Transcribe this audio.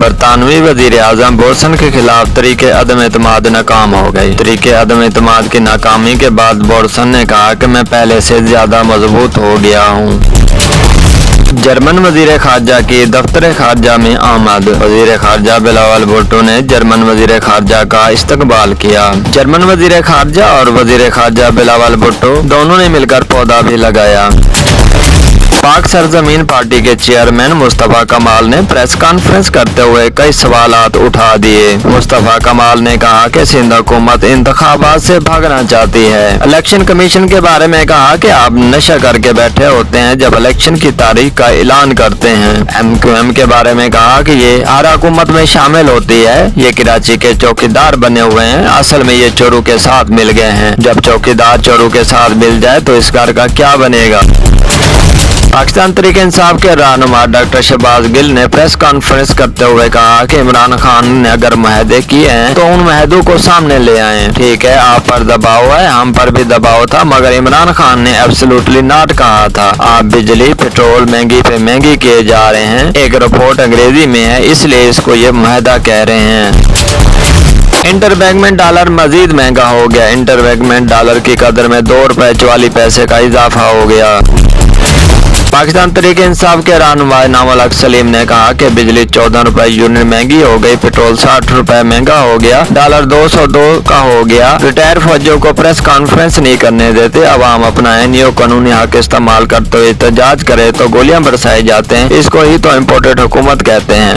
برطانوی वज़ीर आज़म बोरिसन के खिलाफ तरीके अदम एतमाद नाकाम हो गई। तरीके अदम एतमाद की नाकामी के बाद बोरिसन ने कहा कि मैं पहले से ज्यादा मजबूत हो गया हूँ। जर्मन वजीर खारजा की दफ्तर खारजा में आमद। वजीर खारजा बिलावल भुट्टो ने जर्मन वजीर खारजा का इस्तकबाल किया। जर्मन वजीर खारजा और वजीर खारजा बिलावल भुट्टो दोनों ने मिलकर पौधा भी लगाया। पाक सरजमीन पार्टी के चेयरमैन मुस्तफा कमाल ने प्रेस कॉन्फ्रेंस करते हुए कई सवालात उठा दिए। मुस्तफा कमाल ने कहा कि सिंध हुकूमत इंतखाबात से भागना चाहती है। इलेक्शन कमीशन के बारे में कहा कि आप नशा करके बैठे होते हैं जब इलेक्शन की तारीख का ऐलान करते हैं। MQM के बारे में कहा कि ये हर हुकूमत में शामिल होती है। ये कराची के चौकीदार बने हुए हैं, असल में ये चोरों के साथ मिल गए हैं। जब चौकीदार चोरों के साथ मिल जाए तो इस घर का क्या बनेगा। पाकिस्तान तहरीक इंसाफ के रहनुमा डॉक्टर शहबाज गिल ने प्रेस कॉन्फ्रेंस करते हुए कहा कि इमरान खान ने अगर मुआहदे किए हैं तो उन मुआहदों को सामने ले आए। ठीक है, आप पर दबाव है, हम पर भी दबाव था, मगर इमरान खान ने एब्सोल्युटली नॉट कहा था। आप बिजली पेट्रोल महंगी पे महंगी किए जा रहे हैं। एक रिपोर्ट अंग्रेजी में है, इसलिए इसको ये मुआहदा कह रहे हैं। इंटरबैंक में डॉलर मजीद महंगा हो गया। इंटरबैंक में डॉलर की कदर में 2 रुपए 44 पैसे का इजाफा हो गया। पाकिस्तान तहरीक इंसाफ के रहनुमा इनामुल हक सलीम ने कहा कि बिजली 14 रुपए यूनिट महंगी हो गई, पेट्रोल 60 रुपए महंगा हो गया, डॉलर 202 का हो गया। रिटायर फौजियों को प्रेस कॉन्फ्रेंस नहीं करने देते। अवाम अपना एनजीओ कानूनी हक इस्तेमाल करते हुए एहतजाज करे तो गोलियां बरसाए जाते हैं। इसको ही तो इम्पोर्टेड हुकूमत कहते हैं।